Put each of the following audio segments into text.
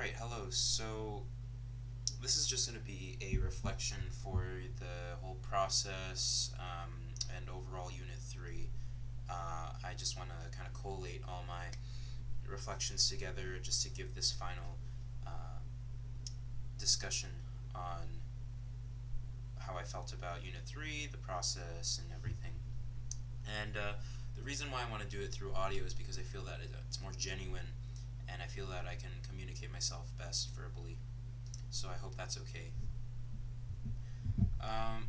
Alright, hello. So, this is just going to be a reflection for the whole process and overall Unit 3. I just want to kind of collate all my reflections together just to give this final discussion on how I felt about Unit 3, the process, and everything. And the reason why I want to do it through audio is because I feel that it's more genuine and I feel that I can communicate myself best verbally. So I hope that's okay. Um,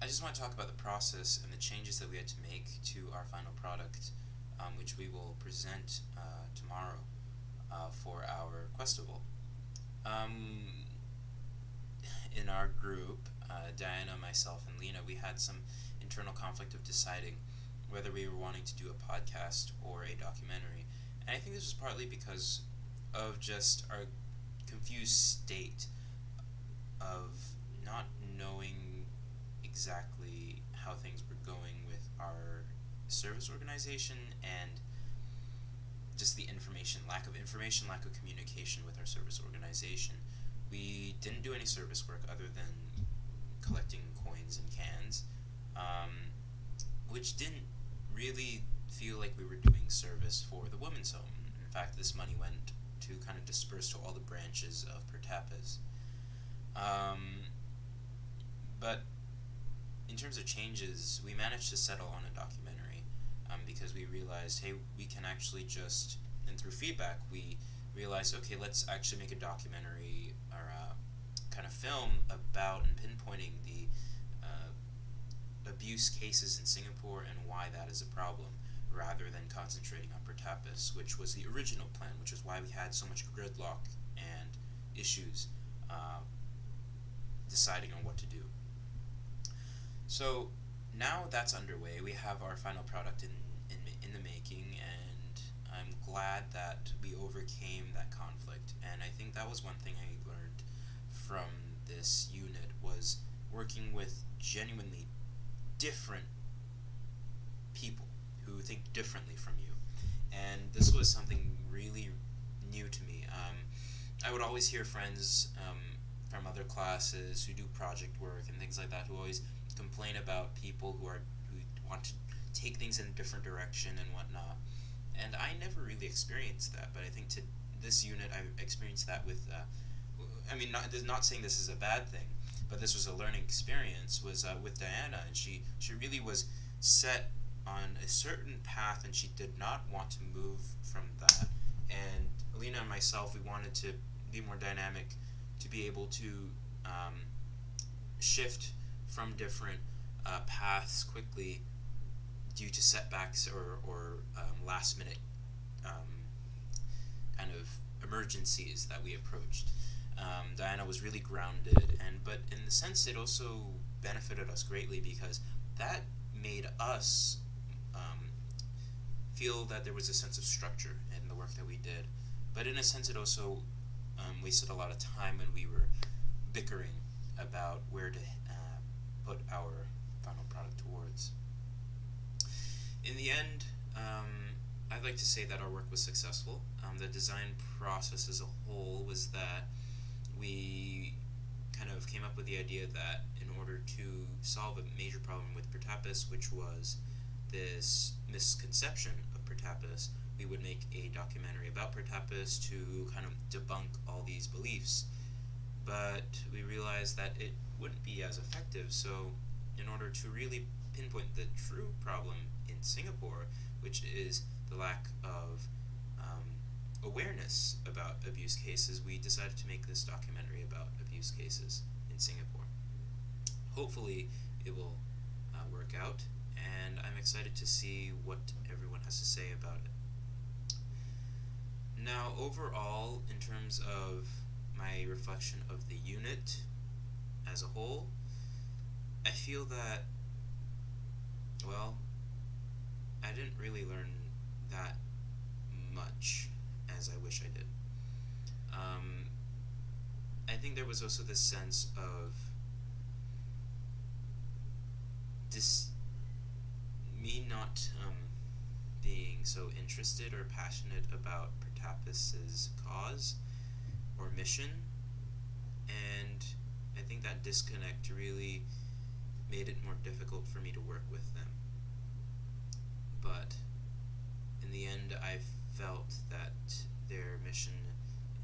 I just want to talk about the process and the changes that we had to make to our final product, which we will present tomorrow for our Questival. In our group, Diana, myself, and Lena, we had some internal conflict of deciding whether we were wanting to do a podcast or a documentary. And I think this was partly because of just our confused state of not knowing exactly how things were going with our service organization and just the lack of communication with our service organization. We didn't do any service work other than collecting coins and cans, which didn't really feel like we were doing service for the women's home. In fact, this money went to kind of disperse to all the branches of Pertapis. But in terms of changes, we managed to settle on a documentary because we realized, hey, we can actually just, and through feedback, we realized, okay, let's actually make a documentary or kind of film about and pinpointing the abuse cases in Singapore and why that is a problem, rather than concentrating on Pertapis, which was the original plan, which is why we had so much gridlock and issues deciding on what to do. So now that's underway. We have our final product in the making, and I'm glad that we overcame that conflict. And I think that was one thing I learned from this unit, was working with genuinely different people who think differently from you. And this was something really new to me. I would always hear friends from other classes who do project work and things like that who always complain about people who want to take things in a different direction and whatnot. And I never really experienced that, but I think to this unit I experienced that with. Not saying this is a bad thing, but this was a learning experience. Was with Diana, and she really was set on a certain path, and she did not want to move from that. And Alina and myself, we wanted to be more dynamic, to be able to shift from different paths quickly due to setbacks or last minute kind of emergencies that we approached. Diana was really grounded, but in the sense it also benefited us greatly because that made us feel that there was a sense of structure in the work that we did. But in a sense it also wasted a lot of time when we were bickering about where to put our final product towards. In the end, I'd like to say that our work was successful. The design process as a whole was that we kind of came up with the idea that in order to solve a major problem with Pertapis, which was this misconception of Pertapis, we would make a documentary about Pertapis to kind of debunk all these beliefs. But we realized that it wouldn't be as effective, so in order to really pinpoint the true problem in Singapore, which is the lack of awareness about abuse cases, we decided to make this documentary about abuse cases in Singapore. Hopefully it will work out, and I'm excited to see what everyone has to say about it. Now, overall, in terms of my reflection of the unit as a whole, I feel that, well, I didn't really learn that much as I wish I did. I think there was also this sense of me not being so interested or passionate about Pertapis Pertapis's cause or mission, and I think that disconnect really made it more difficult for me to work with them. But in the end, I felt that their mission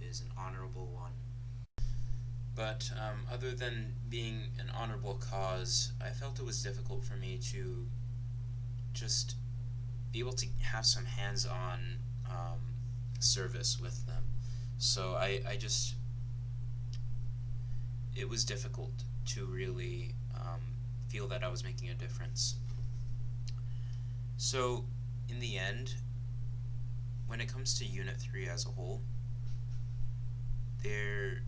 is an honorable one. But other than being an honorable cause, I felt it was difficult for me to just be able to have some hands-on service with them. So I just, it was difficult to really feel that I was making a difference. So in the end, when it comes to Unit 3 as a whole, there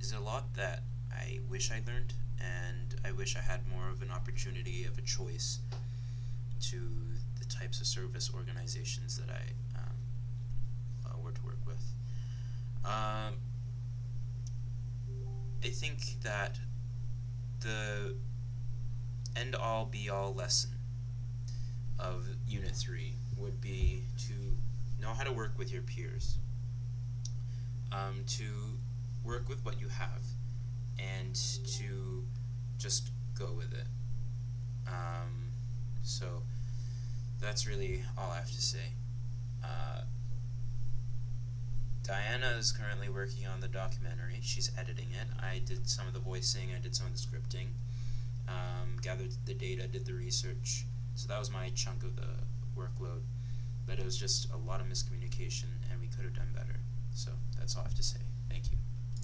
is a lot that I wish I learned, and I wish I had more of an opportunity of a choice to the types of service organizations that I were to work with. I think that the end-all be-all lesson of Unit 3 would be to know how to work with your peers, to work with what you have, and to just go with it. So that's really all I have to say. Diana is currently working on the documentary. She's editing it. I did some of the voicing, I did some of the scripting, gathered the data, did the research. So that was my chunk of the workload. But it was just a lot of miscommunication, and we could have done better. So that's all I have to say. Thank you.